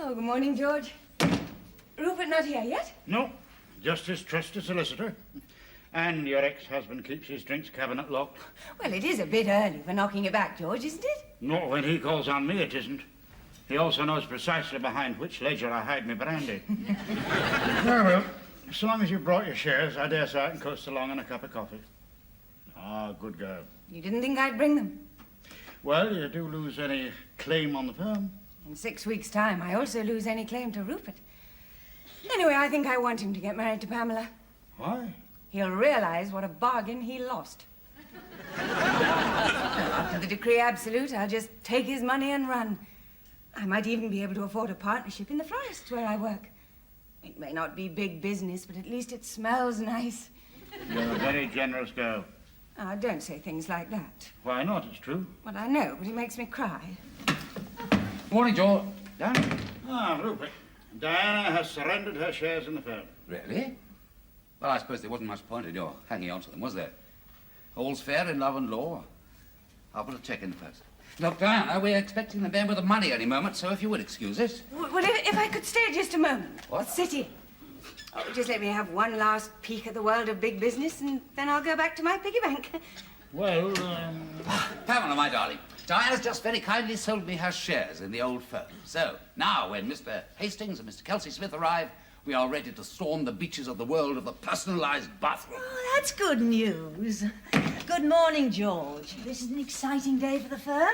Oh, good morning, George. Rupert not here yet? No, just his trusty solicitor. And your ex-husband keeps his drinks cabinet locked. Well, it is a bit early for knocking it back, George, isn't it? Not when he calls on me, it isn't. He also knows precisely behind which ledger I hide my brandy. Well, so long as you brought your shares, I dare say I can coast along on a cup of coffee. Ah, good girl. You didn't think I'd bring them? Well, you do lose any claim on the firm. In 6 weeks' time, I also lose any claim to Rupert. Anyway, I think I want him to get married to Pamela. Why? He'll realize what a bargain he lost. After the decree absolute, I'll just take his money and run. I might even be able to afford a partnership in the florists where I work. It may not be big business, but at least it smells nice. You're a very generous girl. Oh, don't say things like that. Why not? It's true. Well, I know, but it makes me cry. Morning, George. Diana? Ah, Rupert. Diana has surrendered her shares in the firm. Really? Well, I suppose there wasn't much point in your hanging on to them, was there? All's fair in love and law. I'll put a check in first. Look, Diana, we're expecting the man with the money any moment, so if you would excuse us. Well, if I could stay just a moment. What? Sit here. Oh, just let me have one last peek at the world of big business, and then I'll go back to my piggy bank. Well, Pamela, my darling, Diana's just very kindly sold me her shares in the old firm. So, now when Mr. Hastings and Mr. Kelsey Smith arrive, we are ready to storm the beaches of the world of the personalized bathroom. Oh, that's good news. Good morning, George. This is an exciting day for the firm.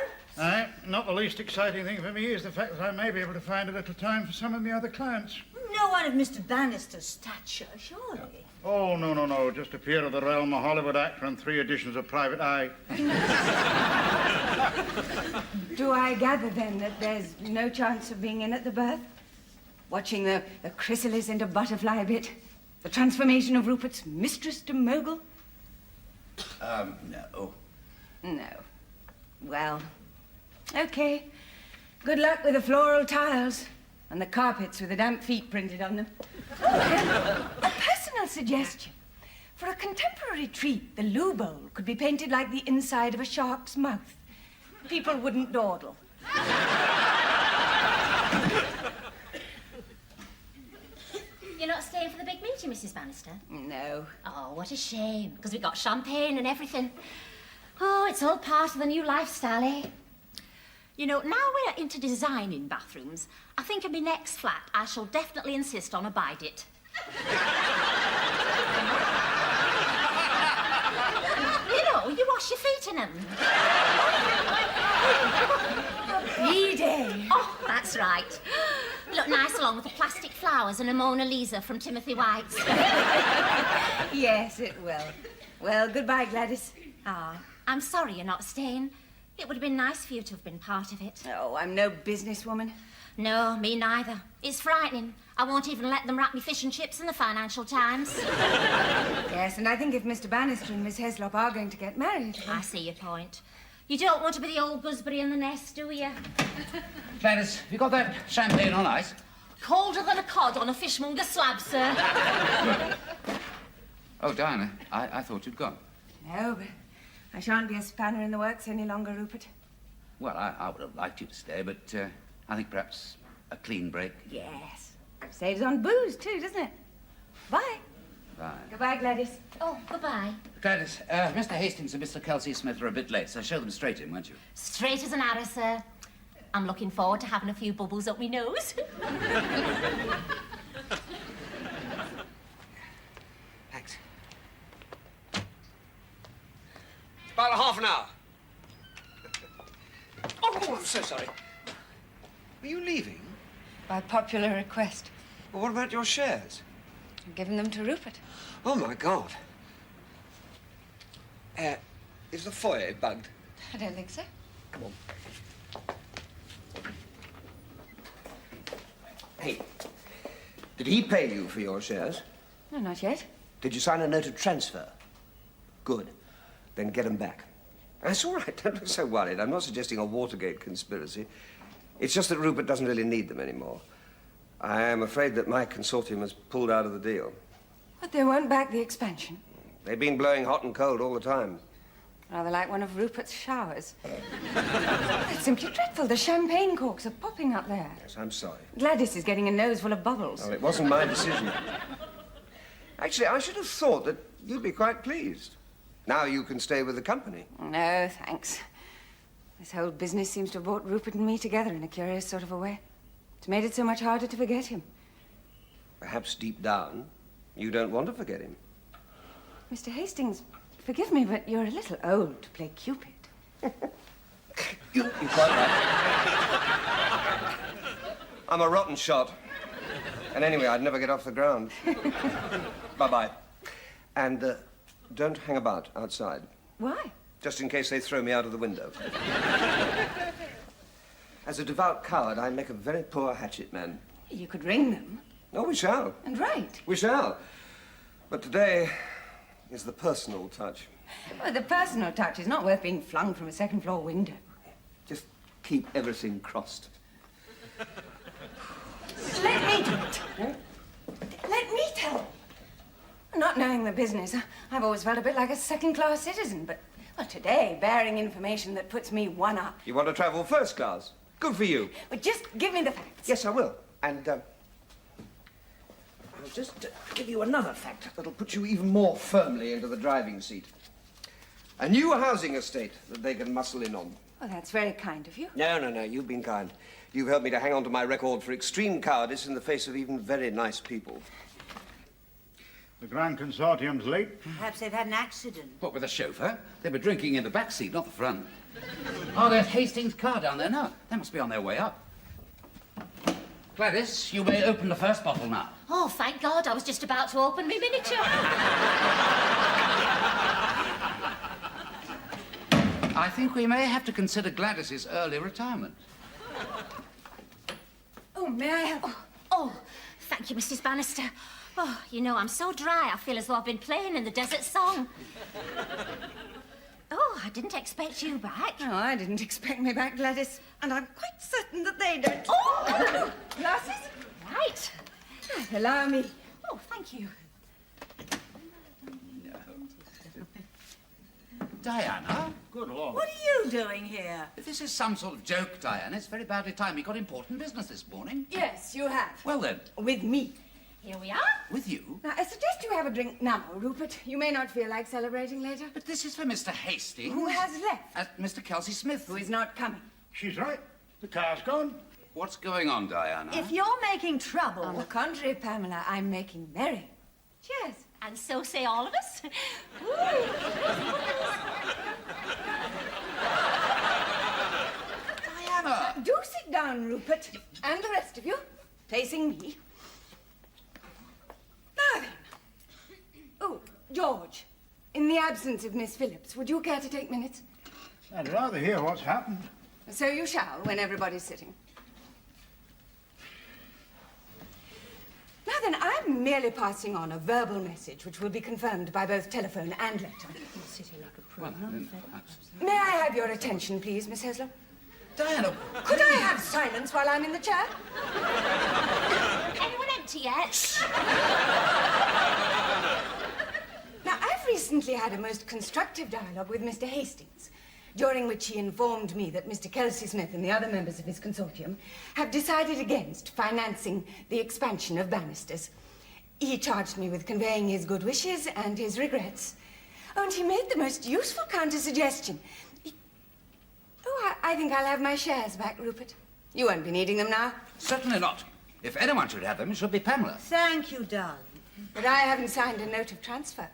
not the least exciting thing for me is the fact that I may be able to find a little time for some of my other clients. No one of Mr. Bannister's stature, surely. Oh, no. Just a peer of the realm, a Hollywood actor, and 3 editions of Private Eye. Do I gather, then, that there's no chance of being in at the birth? Watching the chrysalis into butterfly bit? The transformation of Rupert's mistress to mogul? No. No. Well, okay. Good luck with the floral tiles and the carpets with the damp feet printed on them. A personal suggestion. For a contemporary treat, the loo bowl could be painted like the inside of a shark's mouth. People wouldn't dawdle. You're not staying for the big meeting, Mrs. Bannister? No. Oh, what a shame, because we got champagne and everything. Oh, it's all part of the new lifestyle, eh? You know, now we're into designing bathrooms, I think in my next flat I shall definitely insist on a Bidit. You know, you wash your feet in them. B-Day. Oh, that's right. Look nice along with the plastic flowers and a Mona Lisa from Timothy White's. Yes, it will. Well, goodbye, Gladys. Ah, I'm sorry you're not staying. It would have been nice for you to have been part of it. Oh, I'm no businesswoman. No, me neither. It's frightening. I won't even let them wrap me fish and chips in the Financial Times. Yes, and I think if Mr. Bannister and Miss Heslop are going to get married... I see your point. You don't want to be the old gooseberry in the nest, do you? Gladys, have you got that champagne on ice? Colder than a cod on a fishmonger slab, sir. Oh, Diana, I thought you'd gone. No, but I shan't be a spanner in the works any longer, Rupert. Well, I would have liked you to stay, but I think perhaps a clean break. Yes. Saves on booze, too, doesn't it? Bye. Bye. Goodbye, Gladys. Oh, goodbye. Gladys, Mr. Hastings and Mr. Kelsey Smith are a bit late, so show them straight in, won't you? Straight as an arrow, sir. I'm looking forward to having a few bubbles up my nose. Thanks. About a half an hour. Oh, I'm so sorry. Are you leaving? By popular request. Well, what about your shares? I'm giving them to Rupert. Oh, my God. Is the foyer bugged? I don't think so. Come on. Hey, did he pay you for your shares? No, not yet. Did you sign a note of transfer? Good. Then get them back. That's all right. Don't look so worried. I'm not suggesting a Watergate conspiracy. It's just that Rupert doesn't really need them anymore. I am afraid that my consortium has pulled out of the deal. But they won't back the expansion. They've been blowing hot and cold all the time. Rather like one of Rupert's showers. That's simply dreadful. The champagne corks are popping up there. Yes, I'm sorry. Gladys is getting a nose full of bubbles. Well, it wasn't my decision. Actually, I should have thought that you'd be quite pleased. Now you can stay with the company. No, thanks. This whole business seems to have brought Rupert and me together in a curious sort of a way. It's made it so much harder to forget him. Perhaps deep down, you don't want to forget him. Mr. Hastings, forgive me, but you're a little old to play Cupid. You're quite right. I'm a rotten shot. And anyway, I'd never get off the ground. Bye-bye. And don't hang about outside. Why? Just in case they throw me out of the window. As a devout coward, I make a very poor hatchet man. You could ring them. Oh, we shall. And write. We shall. But today is the personal touch. Well, the personal touch is not worth being flung from a second-floor window. Just keep everything crossed. Let me do it. Let me tell them. Not knowing the business, I've always felt a bit like a second-class citizen, but, well, today, bearing information that puts me one up. You want to travel first class? Good for you. But just give me the facts. Yes, I will. And, I'll just give you another fact that'll put you even more firmly into the driving seat. A new housing estate that they can muscle in on. Oh, that's very kind of you. No, you've been kind. You've helped me to hang on to my record for extreme cowardice in the face of even very nice people. The Grand Consortium's late. Perhaps they've had an accident. What, with a chauffeur? They were drinking in the back seat, not the front. Oh, there's Hastings' car down there now. They must be on their way up. Gladys, you may open the first bottle now. Oh, thank God, I was just about to open my miniature. I think we may have to consider Gladys's early retirement. Oh, may I have... Oh, thank you, Mrs. Bannister. Oh, you know, I'm so dry, I feel as though I've been playing in the desert song. Oh, I didn't expect you back. No, I didn't expect me back, Gladys. And I'm quite certain that they don't. Oh! Glasses? Right. Allow me. Oh, thank you. Diana? Good Lord. What are you doing here? If this is some sort of joke, Diana, it's very badly timed. We got important business this morning. Yes, you have. Well, then, With me. Here we are. with you. Now, I suggest you have a drink now, Rupert. You may not feel like celebrating later. But this is for Mr. Hastings. Who has left? Mr. Kelsey Smith. Who is not coming. She's right. The car's gone. What's going on, Diana? If you're making trouble... On the contrary, Pamela, I'm making merry. Cheers. And so say all of us. Diana! Do sit down, Rupert. And the rest of you. Facing me. Now then. Oh, George. In the absence of Miss Phillips, would you care to take minutes? I'd rather hear what's happened. So you shall, when everybody's sitting. Now then, I'm merely passing on a verbal message which will be confirmed by both telephone and letter. May I have your attention, please, Miss Hesler? Diana! Could I have silence while I'm in the chair? Anyone empty yet? Now, I've recently had a most constructive dialogue with Mr. Hastings, during which he informed me that Mr. Kelsey Smith and the other members of his consortium have decided against financing the expansion of Bannisters. He charged me with conveying his good wishes and his regrets. Oh, and he made the most useful counter-suggestion. I think I'll have my shares back, Rupert. You won't be needing them now. Certainly not. If anyone should have them, it should be Pamela. Thank you, darling. But I haven't signed a note of transfer.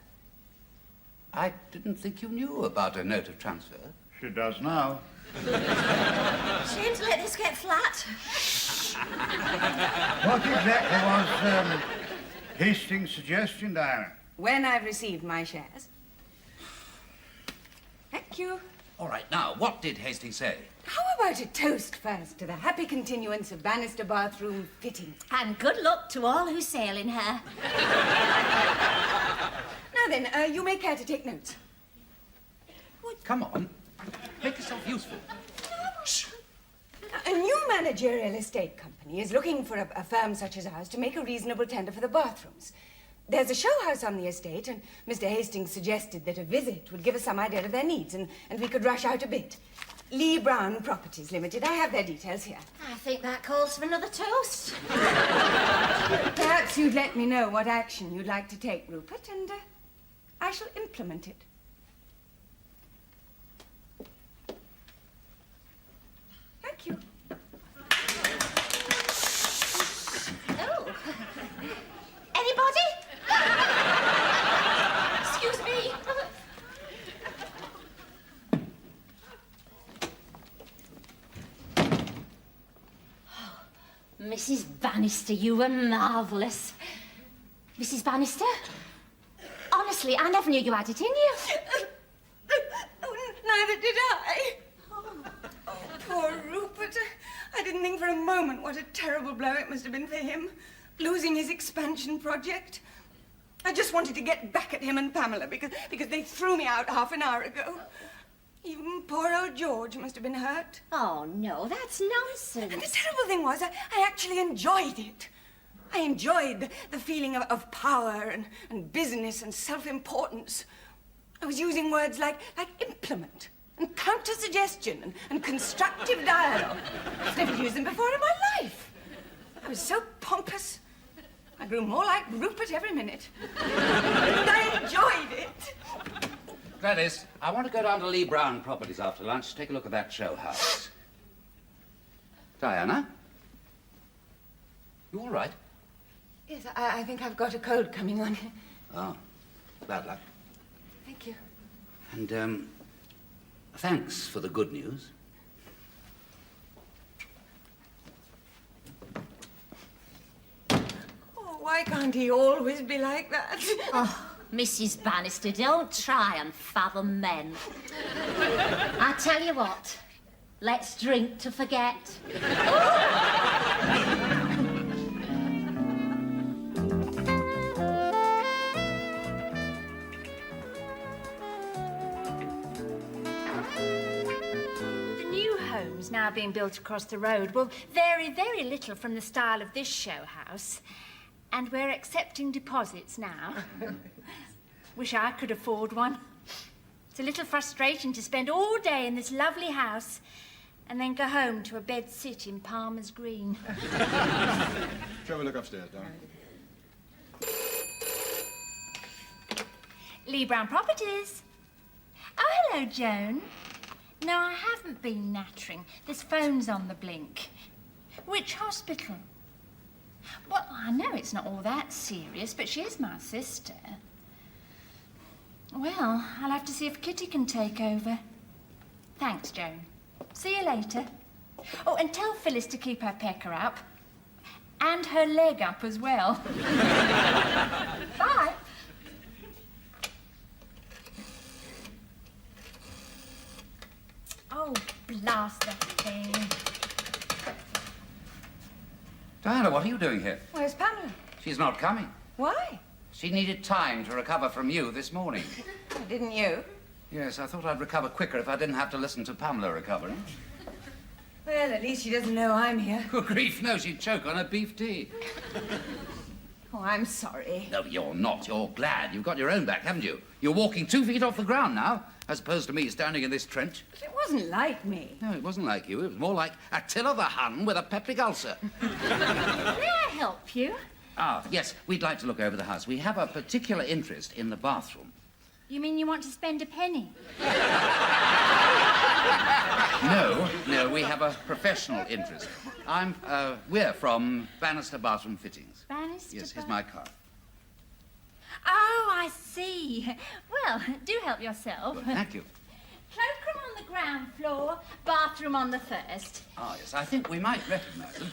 I didn't think you knew about a note of transfer. She does now. Shame to let this get flat. What exactly was Hastings' suggestion, Diana? When I've received my shares. Thank you. All right, now, what did Hastings say? How about a toast first to the happy continuance of Bannister bathroom fitting? And good luck to all who sail in her. Now then, you may care to take notes. Come on. Make yourself useful. A new managerial estate company is looking for a firm such as ours to make a reasonable tender for the bathrooms. there's a show house on the estate, and Mr. Hastings suggested that a visit would give us some idea of their needs, and we could rush out a bit. Lee Brown Properties Limited. I have their details here. I think that calls for another toast. Perhaps you'd let me know what action you'd like to take, Rupert, and I shall implement it. Thank you. Oh. Anybody? Excuse me. Mrs. Bannister, you were marvellous. Mrs. Bannister? Honestly, I never knew you had it in you. Oh, neither did I. Oh, poor Rupert. I didn't think for a moment what a terrible blow it must have been for him, losing his expansion project. I just wanted to get back at him and Pamela because they threw me out half an hour ago. Even poor old George must have been hurt. Oh, no, that's nonsense. And the terrible thing was, I actually enjoyed it. I enjoyed the feeling of power and business and self-importance. I was using words like implement and counter-suggestion and constructive dialogue. I've never used them before in my life. I was so pompous. I grew more like Rupert every minute. And I enjoyed it. Gladys, I want to go down to Lee Brown Properties after lunch to take a look at that show house. Diana? You all right? Yes, I think I've got a cold coming on. Oh, bad luck. Thank you. And, thanks for the good news. Oh, why can't he always be like that? Oh, Mrs. Bannister, don't try and fathom men. I tell you what, let's drink to forget. The new homes now being built across the road will vary very little from the style of this show house. And we're accepting deposits now. Wish I could afford one. It's a little frustrating to spend all day in this lovely house and then go home to a bed sit in Palmer's Green. Shall we look upstairs, darling? Lee Brown Properties. Oh, hello, Joan. No, I haven't been nattering. This phone's on the blink. Which hospital? Well, I know it's not all that serious, but she is my sister. Well, I'll have to see if Kitty can take over. Thanks, Joan. See you later. Oh, and tell Phyllis to keep her pecker up. And her leg up as well. Bye. Oh, blast that thing. Diana, what are you doing here? Where's Pamela? She's not coming. Why? She needed time to recover from you this morning. Didn't you? Yes, I thought I'd recover quicker if I didn't have to listen to Pamela recovering. Well, at least she doesn't know I'm here. Good grief, no, she'd choke on her beef tea. Oh, I'm sorry. No, you're not. You're glad. You've got your own back, haven't you? You're walking 2 feet off the ground now, as opposed to me standing in this trench. But it wasn't like me. No, it wasn't like you. It was more like Attila the Hun with a peptic ulcer. May I help you? Ah, yes, we'd like to look over the house. We have a particular interest in the bathroom. You mean you want to spend a penny? No, we have a professional interest. We're from Bannister Bathroom Fittings. Bannister? Yes, here's my card. Oh, I see. Well, do help yourself. Well, thank you. Cloakroom on the ground floor, bathroom on the first. Ah, yes, I think we might recognize them.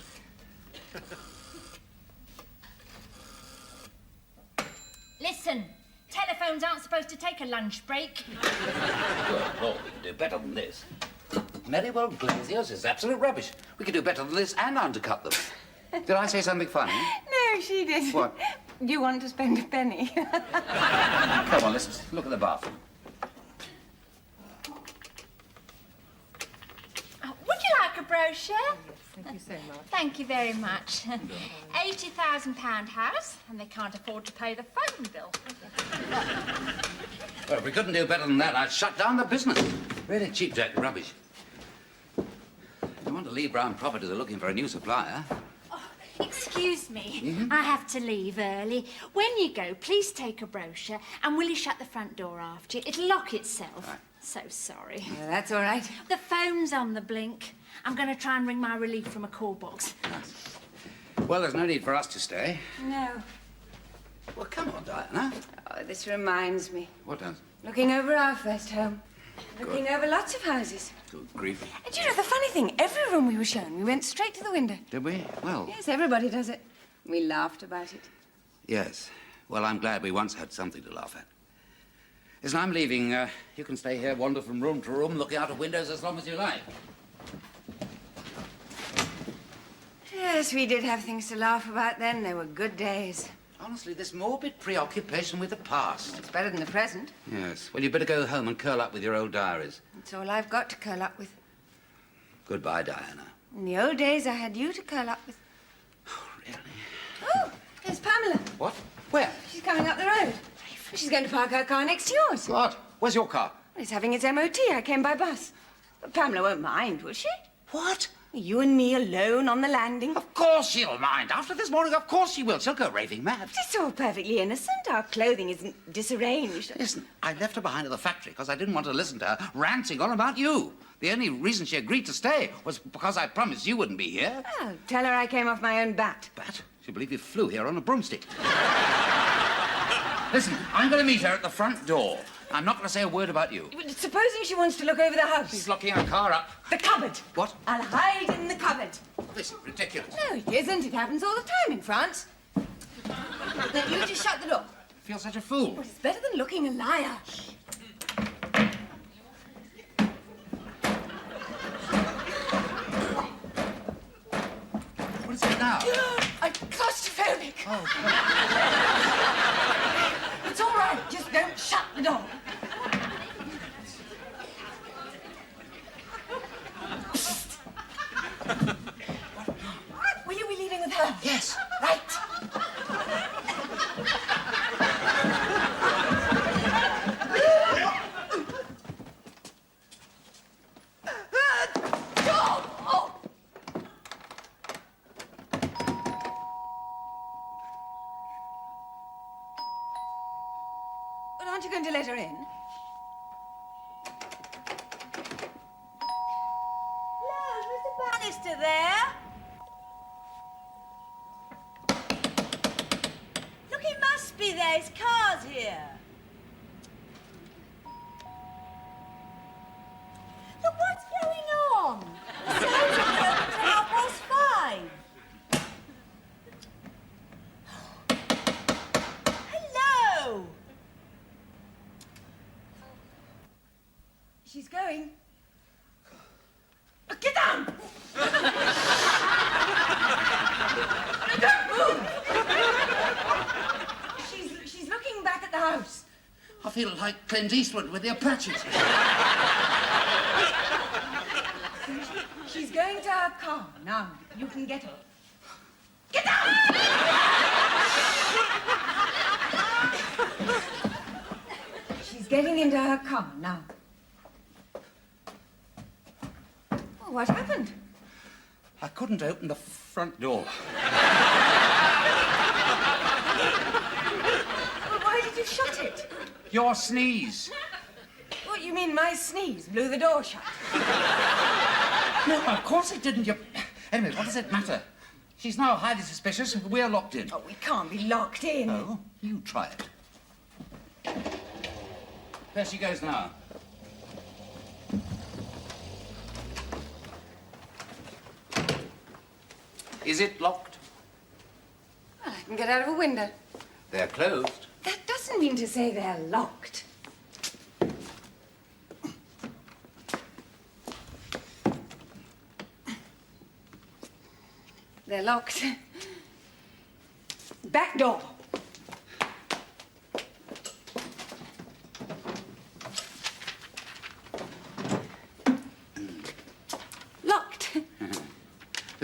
Listen, telephones aren't supposed to take a lunch break. Good Lord, we can do better than this. Merriwell Glaziers is absolute rubbish. We could do better than this and undercut them. Did I say something funny? No, she did. What? You want to spend a penny. Come on, let's look at the bathroom. Would you like a brochure? you so much. Thank you very much. £80,000 house, and they can't afford to pay the phone bill. Well, if we couldn't do better than that, I'd shut down the business. Really cheap jack rubbish. If you want to leave Brown Property, they're looking for a new supplier. Excuse me, I have to leave early. When you go, please take a brochure, and will you shut the front door after you? It'll lock itself. Right. So sorry. That's all right. The phone's on the blink. I'm going to try and ring my relief from a call box. Well, there's no need for us to stay. No. Well, come on, Diana. Oh, this reminds me. What does? Looking over our first home. Looking over lots of houses. Good grief. And you know, the funny thing, every room we were shown, we went straight to the window. Did we? Well, Yes, everybody does it. We laughed about it. yes. Well, I'm glad we once had something to laugh at. Listen, I'm leaving. You can stay here, wander from room to room, looking out of windows as long as you like. Yes, we did have things to laugh about then. They were good days. Honestly, this morbid preoccupation with the past. It's better than the present. Yes. Well, you'd better go home and curl up with your old diaries. That's all I've got to curl up with. Goodbye, Diana. In the old days, I had you to curl up with. Really? Oh, there's Pamela. What? Where? She's coming up the road. She's going to park her car next to yours. What? Where's your car? It's having its MOT. I came by bus. But Pamela won't mind, will she? What? You and me alone on the landing. Of course she'll mind. After this morning, of course she will. She'll go raving mad. It's all perfectly innocent. Our clothing isn't disarranged. Listen, I left her behind at the factory because I didn't want to listen to her ranting on about you. The only reason she agreed to stay was because I promised you wouldn't be here. Well, tell her I came off my own bat. But she'll believe you flew here on a broomstick. Listen, I'm going to meet her at the front door. I'm not going to say a word about you. But supposing she wants to look over the house. She's locking her car up. The cupboard. What? I'll hide in the cupboard. This is ridiculous. No, it isn't. It happens all the time in France. Then you just shut the door. I feel such a fool. Well, it's better than looking a liar. What is it now? I'm claustrophobic. Oh, It's all right. Just don't shut the door. Psst. Will you be leaving with her? yes. Right. Oh! Well, aren't you going to let her in? Hello, is Mr. Bannister there? Look, he must be there. His car's here. Look, what's going on? The sales are open till 5:30. Hello. She's going. Get down! Don't move! She's looking back at the house. I feel like Clint Eastwood with the Apaches. She's going to her car. Now, you can get her. Get down! She's getting into her car now. Oh, what happened? I couldn't open the front door. Well, why did you shut it? Your sneeze. What, you mean my sneeze blew the door shut? No, of course it didn't. You... Anyway, what does it matter? She's now highly suspicious. We're locked in. Oh, we can't be locked in. Oh, you try it. There she goes now. Is it locked? Well, I can get out of a window. They're closed. That doesn't mean to say they're locked. They're locked. Back door.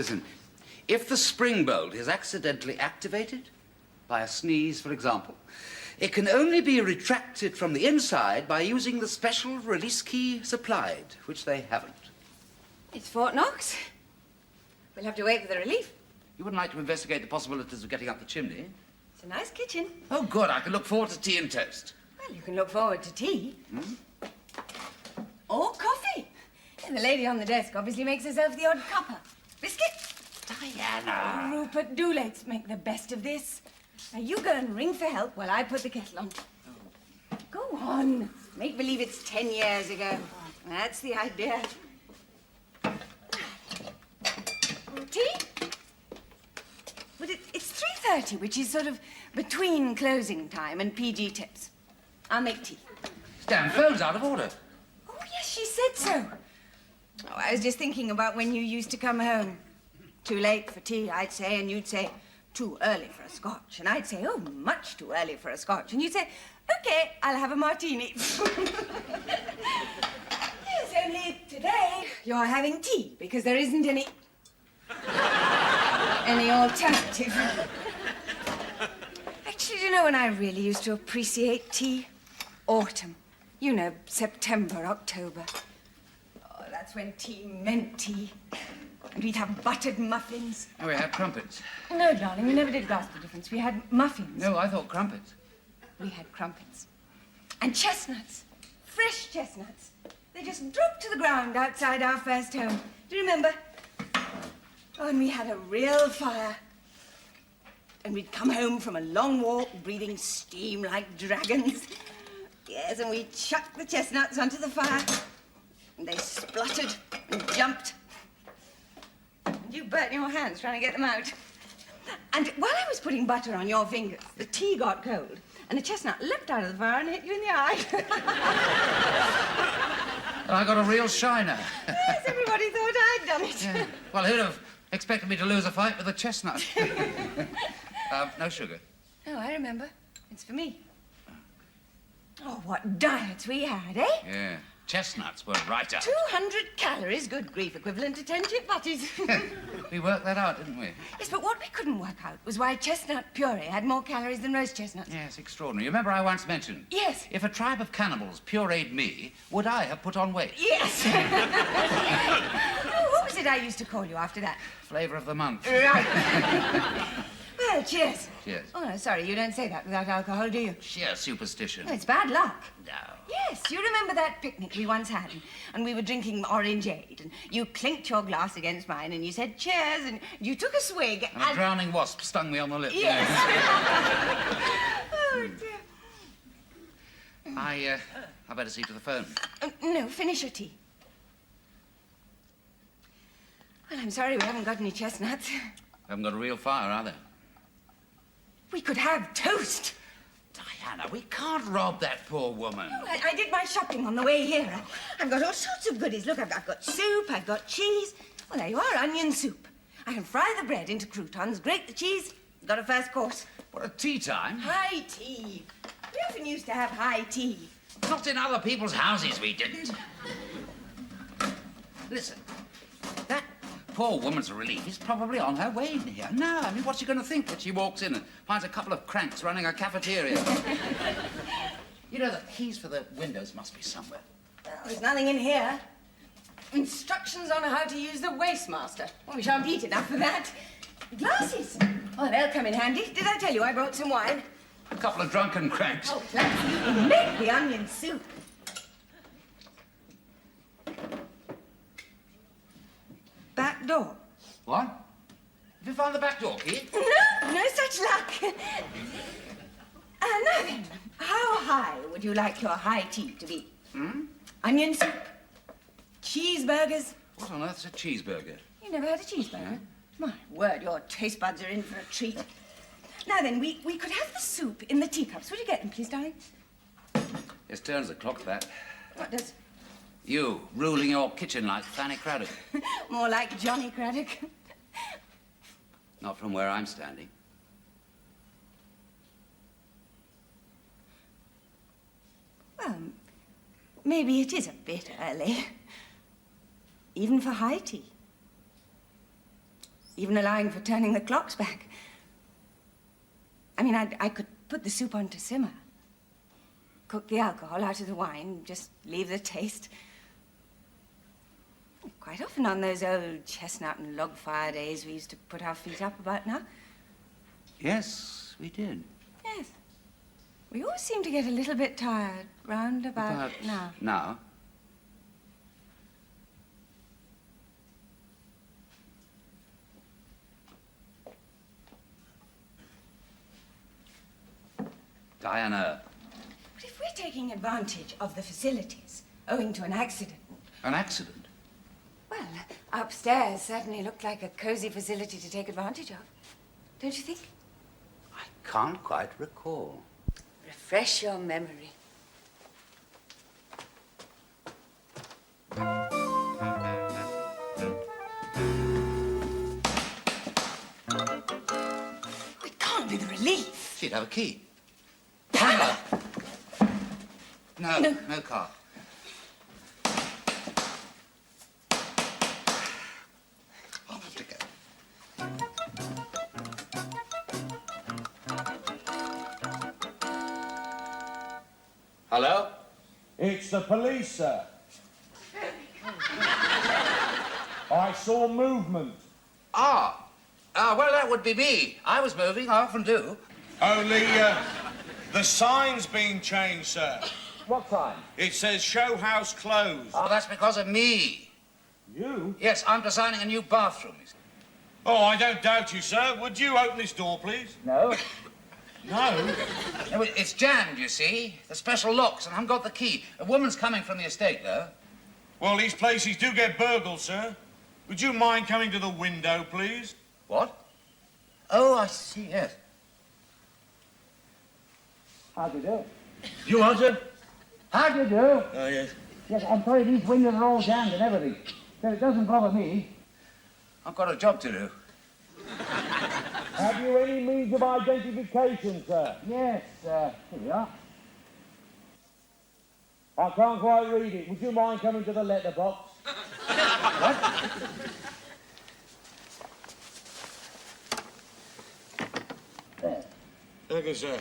Listen, if the spring bolt is accidentally activated, by a sneeze, for example, it can only be retracted from the inside by using the special release key supplied, which they haven't. It's Fort Knox. We'll have to wait for the relief. You wouldn't like to investigate the possibilities of getting up the chimney? It's a nice kitchen. Oh, good. I can look forward to tea and toast. Well, you can look forward to tea. Or coffee. And the lady on the desk obviously makes herself the odd cuppa. Biscuit? Diana! Rupert, do let's make the best of this. Now, you go and ring for help while I put the kettle on. Go on. Make believe it's 10 years ago. That's the idea. Tea? But it's 3:30, which is sort of between closing time and PG tips. I'll make tea. Damn phone's out of order. Oh, yes, she said so. Oh, I was just thinking about when you used to come home. Too late for tea, I'd say, and you'd say, too early for a scotch. And I'd say, oh, much too early for a scotch. And you'd say, okay, I'll have a martini. Yes, only today you're having tea because there isn't any alternative. Actually, do you know when I really used to appreciate tea? Autumn. You know, September, October. Oh, that's when tea meant tea. And we'd have buttered muffins. Oh, we had crumpets. No, darling, we never did grasp the difference. We had muffins. No, I thought crumpets. We had crumpets. And chestnuts. Fresh chestnuts. They just dropped to the ground outside our first home. Do you remember? Oh, and we had a real fire. And we'd come home from a long walk, breathing steam like dragons. Yes, and we'd chuck the chestnuts onto the fire. And they spluttered and jumped. And you burnt your hands trying to get them out. And while I was putting butter on your fingers, the tea got cold, and the chestnut leapt out of the fire and hit you in the eye. I got a real shiner. Yes, everybody thought I'd done it. Yeah. Well, who'd have expected me to lose a fight with a chestnut? No sugar. Oh, I remember. It's for me. Oh, what diets we had, eh? Yeah. Chestnuts were right up. 200 calories, good grief, equivalent to 10 chip butties. We worked that out, didn't we? Yes, but what we couldn't work out was why chestnut puree had more calories than roast chestnuts. Yes, extraordinary. You remember I once mentioned? Yes. If a tribe of cannibals pureed me, would I have put on weight? Yes. Oh, what was it I used to call you after that? Flavour of the month. Right. Well, cheers. Cheers. Oh, no, sorry, you don't say that without alcohol, do you? Sheer superstition. Oh, it's bad luck. No. Yes, you remember that picnic we once had, and we were drinking orangeade, and you clinked your glass against mine, and you said cheers, and you took a swig, And a drowning wasp stung me on the lip. Yes. Yeah. Oh, dear. I better see to the phone. No, finish your tea. Well, I'm sorry we haven't got any chestnuts. Haven't got a real fire, either. We could have toast. Diana, we can't rob that poor woman. Oh, I did my shopping on the way here. I've got all sorts of goodies. Look, I've got soup, I've got cheese. Well, there you are, onion soup. I can fry the bread into croutons, grate the cheese. Got a first course. What, at tea time? High tea. We often used to have high tea. Not in other people's houses, we didn't. Listen, that poor woman's relief is probably on her way in here. No, I mean, what's she going to think when she walks in and finds a couple of cranks running a cafeteria? You know, the keys for the windows must be somewhere. Well, there's nothing in here. Instructions on how to use the Wastemaster. Well, we shan't eat enough for that. Glasses. Oh, they'll come in handy. Did I tell you I brought some wine? A couple of drunken cranks. Oh, let's make the onion soup. Back door. What? Have you found the back door key? No such luck. Now then, how high would you like your high tea to be? Onion soup? Cheeseburgers? What on earth's a cheeseburger? You never had a cheeseburger? My word, your taste buds are in for a treat. Now then, we could have the soup in the teacups. Would you get them, please, darling? Yes, turns the clock, that. What does? You, ruling your kitchen like Fanny Craddock. More like Johnny Craddock. Not from where I'm standing. Well, maybe it is a bit early. Even for high tea. even allowing for turning the clocks back. I mean, I could put the soup on to simmer, cook the alcohol out of the wine, just leave the taste. Quite often on those old chestnut and log fire days, we used to put our feet up about now. Yes, we did. Yes. We always seem to get a little bit tired round about now. Now? Diana. But if we're taking advantage of the facilities owing to an accident... An accident? Well, upstairs certainly looked like a cozy facility to take advantage of. Don't you think? I can't quite recall. Refresh your memory. It can't be the relief. She'd have a key. Pamela! No car. I'll have to go. Hello? It's the police, sir. I saw movement. Well, that would be me. I was moving, I often do. Only, the sign's been changed, sir. What time? It says show house closed. Oh, that's because of me. You? Yes, I'm designing a new bathroom. Oh, I don't doubt you, sir. Would you open this door, please? No. No? No, it's jammed, you see. The special locks, and I haven't got the key. A woman's coming from the estate, though. Well, these places do get burgled, sir. Would you mind coming to the window, please? What? Oh, I see, yes. How do you do? You answer? How do you do? Oh, yes. Yes, I'm sorry, these windows are all jammed and everything. So it doesn't bother me. I've got a job to do. Have you any means of identification, sir? Yes, here we are. I can't quite read it. Would you mind coming to the letterbox? There. Thank you, sir.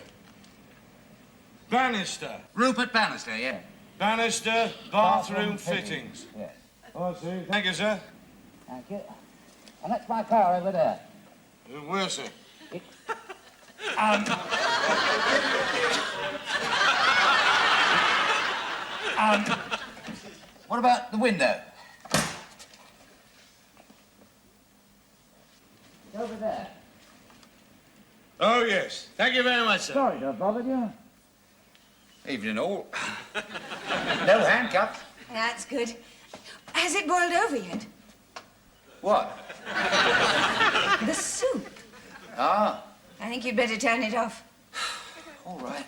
Bannister. Rupert Bannister, yeah. Bannister, bathroom fittings. Yes. I see. Thank you, sir. Thank you. And that's my car over there. Where, sir? What about the window? It's over there. Oh, yes. Thank you very much, sir. Sorry to have bothered you. Evening all. No handcuffs. That's good. Has it boiled over yet? What? The soup. Ah, I think you'd better turn it off. all right.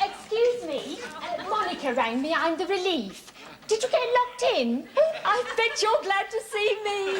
Excuse me. Monica rang me. I'm the relief. Did you get locked in? I bet you're glad to see me.